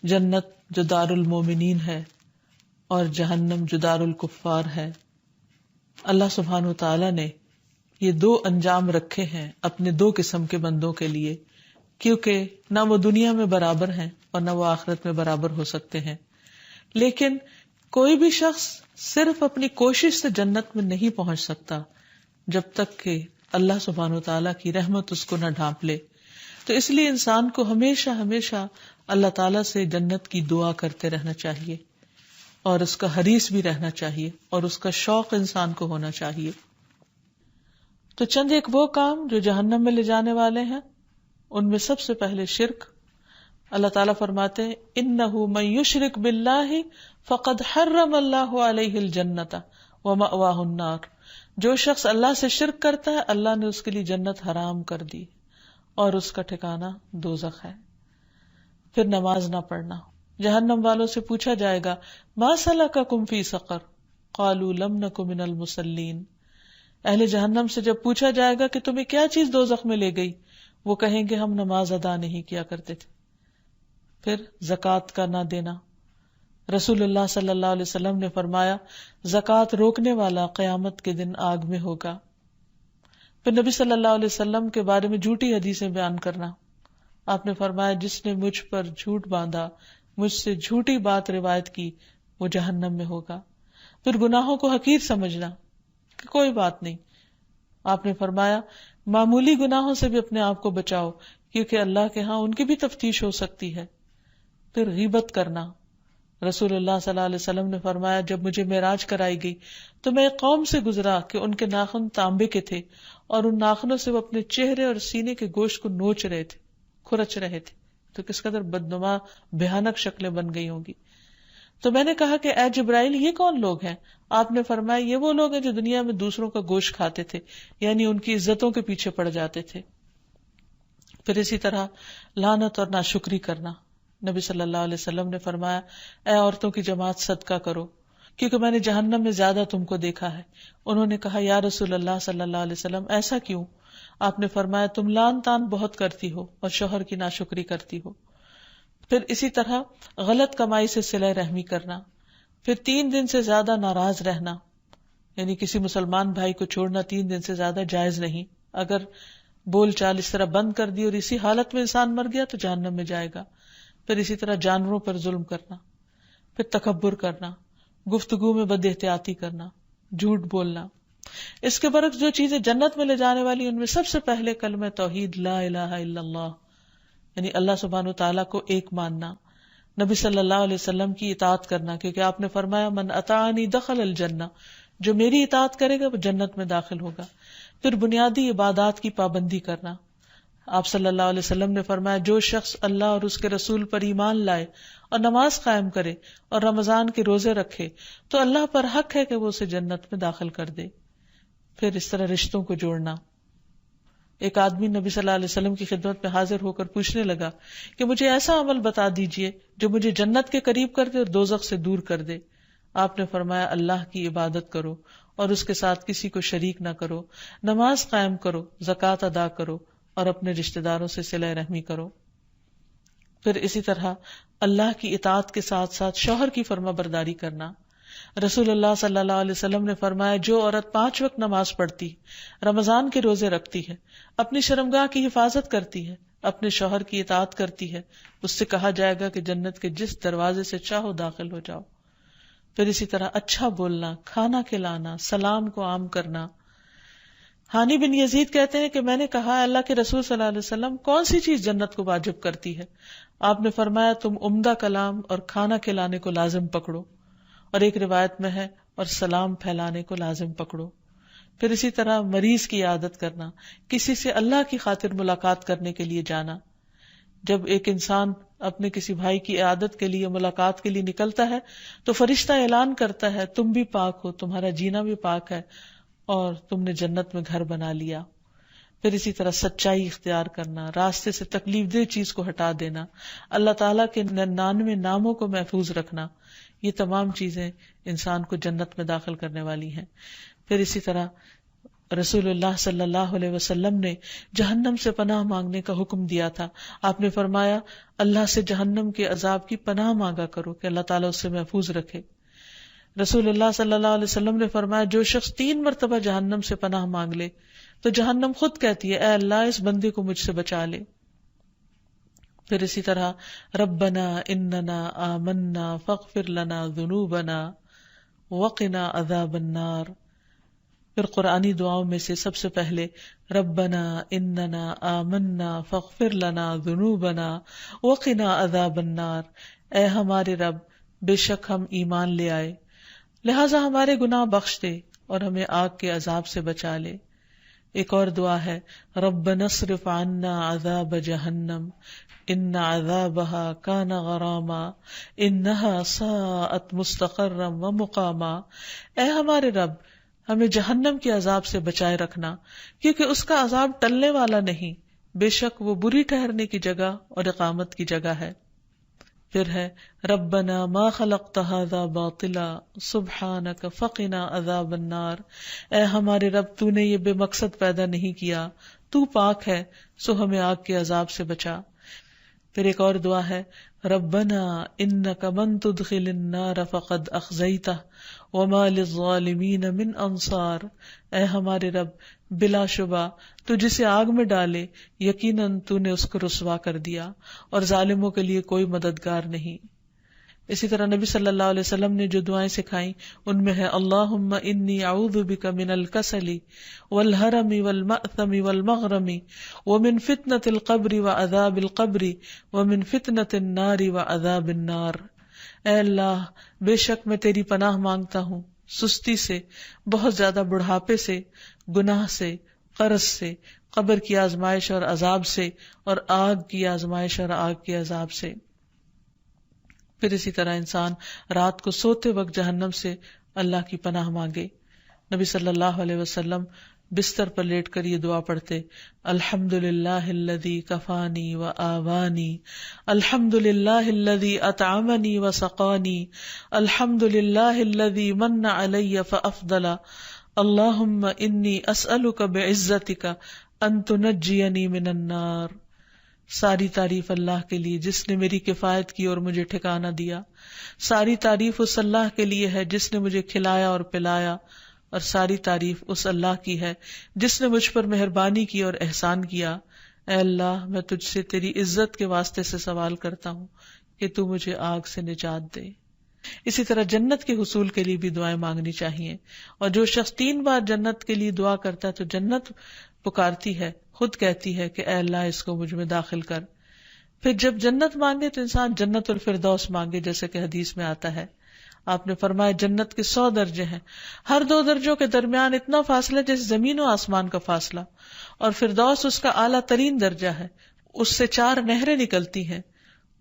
جنت جو دار المومنین ہے اور جہنم جو دار الکفار ہے. اللہ سبحانہ و تعالی نے یہ دو انجام رکھے ہیں اپنے دو قسم کے بندوں کے لیے، کیونکہ نہ وہ دنیا میں برابر ہیں اور نہ وہ آخرت میں برابر ہو سکتے ہیں. لیکن کوئی بھی شخص صرف اپنی کوشش سے جنت میں نہیں پہنچ سکتا جب تک کہ اللہ سبحانہ و تعالیٰ کی رحمت اس کو نہ ڈھانپ لے. تو اس لیے انسان کو ہمیشہ ہمیشہ اللہ تعالیٰ سے جنت کی دعا کرتے رہنا چاہیے اور اس کا حریص بھی رہنا چاہیے اور اس کا شوق انسان کو ہونا چاہیے. تو چند ایک وہ کام جو جہنم میں لے جانے والے ہیں، ان میں سب سے پہلے شرک. اللہ تعالیٰ فرماتے ہیں اِنَّهُ مَن يُشْرِكْ بِاللَّهِ فَقَدْ حَرَّمَ اللَّهُ عَلَيْهِ الْجَنَّةَ وَمَأْوَاهُ النَّارُ. جو شخص اللہ سے شرک کرتا ہے اللہ نے اس کے لیے جنت حرام کر دی اور اس کا ٹھکانہ دوزخ ہے. پھر نماز نہ پڑھنا. جہنم والوں سے پوچھا جائے گا ما سلککم فی سقر قالوا لم نک من المصلین. اہل جہنم سے جب پوچھا جائے گا کہ تمہیں کیا چیز دوزخ میں لے گئی، وہ کہیں گے ہم نماز ادا نہیں کیا کرتے تھے. پھر زکوٰۃ کا نہ دینا. رسول اللہ صلی اللہ علیہ وسلم نے فرمایا زکوٰۃ روکنے والا قیامت کے دن آگ میں ہوگا. پھر نبی صلی اللہ علیہ وسلم کے بارے میں جھوٹی حدیثیں بیان کرنا. آپ نے فرمایا جس نے مجھ پر جھوٹ باندھا، مجھ سے جھوٹی بات روایت کی، وہ جہنم میں ہوگا. پھر گناہوں کو حقیر سمجھنا کہ کوئی بات نہیں. آپ نے فرمایا معمولی گناہوں سے بھی اپنے آپ کو بچاؤ کیونکہ اللہ کے ہاں ان کی بھی تفتیش ہو سکتی ہے. پھر غیبت کرنا. رسول اللہ صلی اللہ علیہ وسلم نے فرمایا جب مجھے معراج کرائی گئی تو میں ایک قوم سے گزرا کہ ان کے ناخن تانبے کے تھے اور ان ناخنوں سے وہ اپنے چہرے اور سینے کے گوشت کو نوچ رہے تھے، کھرچ رہے تھے. تو کس قدر بدنما بھیانک شکلیں بن گئی ہوں گی. تو میں نے کہا کہ اے جبرائیل یہ کون لوگ ہیں؟ آپ نے فرمایا یہ وہ لوگ ہیں جو دنیا میں دوسروں کا گوشت کھاتے تھے، یعنی ان کی عزتوں کے پیچھے پڑ جاتے تھے. پھر اسی طرح لعنت اور ناشکری کرنا. نبی صلی اللہ علیہ وسلم نے فرمایا اے عورتوں کی جماعت صدقہ کرو کیونکہ میں نے جہنم میں زیادہ تم کو دیکھا ہے. انہوں نے کہا یا رسول اللہ صلی اللہ علیہ وسلم ایسا کیوں؟ آپ نے فرمایا تم لعن طعن بہت کرتی ہو اور شوہر کی ناشکری کرتی ہو. پھر اسی طرح غلط کمائی سے صلہ رحمی کرنا. پھر 3 دن سے زیادہ ناراض رہنا، یعنی کسی مسلمان بھائی کو چھوڑنا 3 دن سے زیادہ جائز نہیں. اگر بول چال اس طرح بند کر دی اور اسی حالت میں انسان مر گیا تو جہنم میں جائے گا. پھر اسی طرح جانوروں پر ظلم کرنا. پھر تکبر کرنا، گفتگو میں بد احتیاطی کرنا، جھوٹ بولنا. اس کے برعکس جو چیزیں جنت میں لے جانے والی ان میں سب سے پہلے کلمہ توحید لا الہ الا اللہ، یعنی اللہ سبحانہ وتعالیٰ کو ایک ماننا، نبی صلی اللہ علیہ وسلم کی اطاعت کرنا کیونکہ آپ نے فرمایا من اطاعنی دخل الجنہ، جو میری اطاعت کرے گا وہ جنت میں داخل ہوگا. پھر بنیادی عبادات کی پابندی کرنا. آپ صلی اللہ علیہ وسلم نے فرمایا جو شخص اللہ اور اس کے رسول پر ایمان لائے اور نماز قائم کرے اور رمضان کے روزے رکھے تو اللہ پر حق ہے کہ وہ اسے جنت میں داخل کر دے. پھر اس طرح رشتوں کو جوڑنا. ایک آدمی نبی صلی اللہ علیہ وسلم کی خدمت میں حاضر ہو کر پوچھنے لگا کہ مجھے ایسا عمل بتا دیجئے جو مجھے جنت کے قریب کر دے اور دوزخ سے دور کر دے. آپ نے فرمایا اللہ کی عبادت کرو اور اس کے ساتھ کسی کو شریک نہ کرو، نماز قائم کرو، زکوٰۃ ادا کرو اور اپنے رشتہ داروں سے صلہ رحمی کرو. پھر اسی طرح اللہ کی اطاعت کے ساتھ ساتھ شوہر کی فرما برداری کرنا. رسول اللہ صلی اللہ علیہ وسلم نے فرمایا جو عورت 5 وقت نماز پڑھتی، رمضان کے روزے رکھتی ہے، اپنی شرمگاہ کی حفاظت کرتی ہے، اپنے شوہر کی اطاعت کرتی ہے، اس سے کہا جائے گا کہ جنت کے جس دروازے سے چاہو داخل ہو جاؤ. پھر اسی طرح اچھا بولنا، کھانا کھلانا، سلام کو عام کرنا. ہانی بن یزید کہتے ہیں کہ میں نے کہا اللہ کے رسول صلی اللہ علیہ وسلم کون سی چیز جنت کو واجب کرتی ہے؟ آپ نے فرمایا تم عمدہ کلام اور کھانا کھلانے کو لازم پکڑو، اور ایک روایت میں ہے اور سلام پھیلانے کو لازم پکڑو. پھر اسی طرح مریض کی عیادت کرنا، کسی سے اللہ کی خاطر ملاقات کرنے کے لیے جانا. جب ایک انسان اپنے کسی بھائی کی عیادت کے لیے ملاقات کے لیے نکلتا ہے تو فرشتہ اعلان کرتا ہے تم بھی پاک ہو، تمہارا جینا بھی پاک ہے اور تم نے جنت میں گھر بنا لیا. پھر اسی طرح سچائی اختیار کرنا، راستے سے تکلیف دہ چیز کو ہٹا دینا، اللہ تعالیٰ کے 99 ناموں کو محفوظ رکھنا، یہ تمام چیزیں انسان کو جنت میں داخل کرنے والی ہیں. پھر اسی طرح رسول اللہ صلی اللہ علیہ وسلم نے جہنم سے پناہ مانگنے کا حکم دیا تھا. آپ نے فرمایا اللہ سے جہنم کے عذاب کی پناہ مانگا کرو کہ اللہ تعالیٰ اس سے محفوظ رکھے. رسول اللہ صلی اللہ علیہ وسلم نے فرمایا جو شخص 3 مرتبہ جہنم سے پناہ مانگ لے تو جہنم خود کہتی ہے اے اللہ اس بندے کو مجھ سے بچا لے. پھر اسی طرح ربنا اننا آمنا فاغفر لنا ذنوبنا وقنا عذاب النار. پھر قرآنی دعاؤں میں سے سب سے پہلے ربنا اننا آمنا فاغفر لنا ذنوبنا وقنا عذاب النار. اے ہمارے رب بے شک ہم ایمان لے آئے لہٰذا ہمارے گناہ بخش دے اور ہمیں آگ کے عذاب سے بچا لے. ایک اور دعا ہے ربنا اصرف عنا عذاب جہنم ان عذابها کان غراما انها ساءت مستقرا ومقاما. اے ہمارے رب ہمیں جہنم کے عذاب سے بچائے رکھنا کیونکہ اس کا عذاب ٹلنے والا نہیں، بے شک وہ بری ٹھہرنے کی جگہ اور اقامت کی جگہ ہے. پھر ہے ربنا ما خلقت هذا باطلا سبحانک فقنا عذاب النار. اے ہمارے رب تو نے یہ بے مقصد پیدا نہیں کیا، تو پاک ہے سو ہمیں آگ کے عذاب سے بچا. پھر ایک اور دعا ہے ربنا انک من تدخل النار فقد اخزیتہ وما للظالمین من انصار. اے ہمارے رب بلا شبہ تو جسے آگ میں ڈالے یقیناً تو نے اس کو رسوا کر دیا اور ظالموں کے لیے کوئی مددگار نہیں. اسی طرح نبی صلی اللہ علیہ وسلم نے جو دعائیں سکھائیں ان میں ہے اللہم انی اعوذ بک من الکسل والہرم والمأثم والمغرم ومن فتنة القبر وعذاب القبر ومن فتنة النار وعذاب النار. اے اللہ بے شک میں تیری پناہ مانگتا ہوں سستی سے، بہت زیادہ بڑھاپے سے، گناہ سے، قرض سے، قبر کی آزمائش اور عذاب سے، اور آگ کی آزمائش اور آگ کے عذاب سے. پھر اسی طرح انسان رات کو سوتے وقت جہنم سے اللہ کی پناہ مانگے. نبی صلی اللہ علیہ وسلم بستر پر لیٹ کر یہ دعا پڑھتے الحمدللہ الذی کفانی و آوانی الحمدللہ الذی اطعمنی و سقانی الحمدللہ الذی من علی فافضل اللہم انی اسألک بعزتک ان تنجینی من النار. ساری تعریف اللہ کے لیے جس نے میری کفایت کی اور مجھے ٹھکانہ دیا. ساری تعریف اس اللہ کے لیے ہے جس نے مجھے کھلایا اور پلایا، اور ساری تعریف اس اللہ کی ہے جس نے مجھ پر مہربانی کی اور احسان کیا. اے اللہ میں تجھ سے تیری عزت کے واسطے سے سوال کرتا ہوں کہ تو مجھے آگ سے نجات دے. اسی طرح جنت کے حصول کے لیے بھی دعائیں مانگنی چاہیے، اور جو شخص 3 بار جنت کے لیے دعا کرتا ہے تو جنت پکارتی ہے، خود کہتی ہے کہ اے اللہ اس کو مجھ میں داخل کر. پھر جب جنت مانگے تو انسان جنت الفردوس مانگے، جیسے کہ حدیث میں آتا ہے. آپ نے فرمایا جنت کے 100 درجے ہیں، ہر 2 درجوں کے درمیان اتنا فاصلہ جیسے زمین و آسمان کا فاصلہ، اور فردوس اس کا اعلیٰ ترین درجہ ہے. اس سے 4 نہریں نکلتی ہیں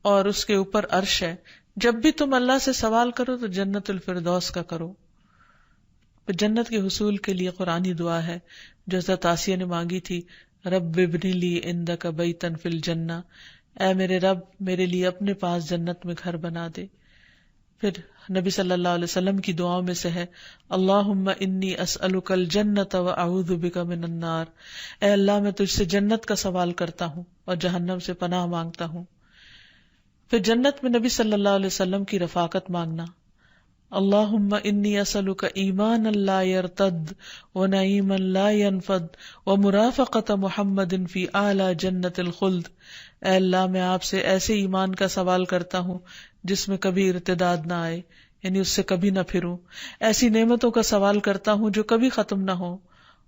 اور اس کے اوپر عرش ہے. جب بھی تم اللہ سے سوال کرو تو جنت الفردوس کا کرو. جنت کے حصول کے لیے قرآنی دعا ہے جو حضرت آسیہ نے مانگی تھی رب ابنی لی عندک بیتا فی الجنہ. اے میرے رب میرے لیے اپنے پاس جنت میں گھر بنا دے. پھر نبی صلی اللہ علیہ وسلم کی دعاؤں میں سے ہے اللہم انی اسألک الجنۃ واعوذ بک من النار. اے اللہ میں تجھ سے جنت کا سوال کرتا ہوں اور جہنم سے پناہ مانگتا ہوں. پھر جنت میں نبی صلی اللہ علیہ وسلم کی رفاقت مانگنا. اللہم انی اسألک ایمانا لا یرتد ونعیما لا ینفد ومرافقۃ محمد فی اعلی جنت الخلد. اے اللہ میں آپ سے ایسے ایمان کا سوال کرتا ہوں جس میں کبھی ارتداد نہ آئے، یعنی اس سے کبھی نہ پھروں. ایسی نعمتوں کا سوال کرتا ہوں جو کبھی ختم نہ ہو،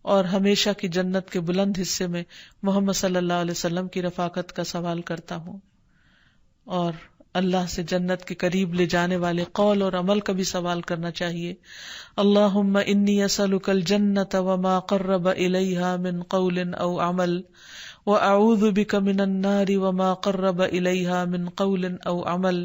اور ہمیشہ کی جنت کے بلند حصے میں محمد صلی اللہ علیہ وسلم کی رفاقت کا سوال کرتا ہوں. اور اللہ سے جنت کے قریب لے جانے والے قول اور عمل کا بھی سوال کرنا چاہیے. اللہم انی اسألک الجنۃ وما قرب الیہا من قول او عمل واعوذ بک من النار وما قرب الیہا من قول او عمل.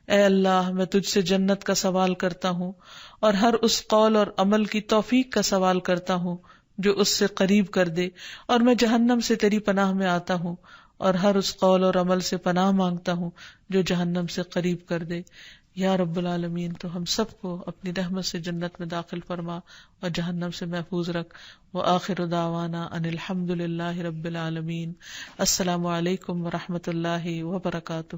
اے اللہ میں تجھ سے جنت کا سوال کرتا ہوں اور ہر اس قول اور عمل کی توفیق کا سوال کرتا ہوں جو اس سے قریب کر دے، اور میں جہنم سے تیری پناہ میں آتا ہوں اور ہر اس قول اور عمل سے پناہ مانگتا ہوں جو جہنم سے قریب کر دے. یا رب العالمین تو ہم سب کو اپنی رحمت سے جنت میں داخل فرما اور جہنم سے محفوظ رکھ. وآخر دعوانا ان الحمد للہ رب العالمین. السلام علیکم ورحمۃ اللہ وبرکاتہ.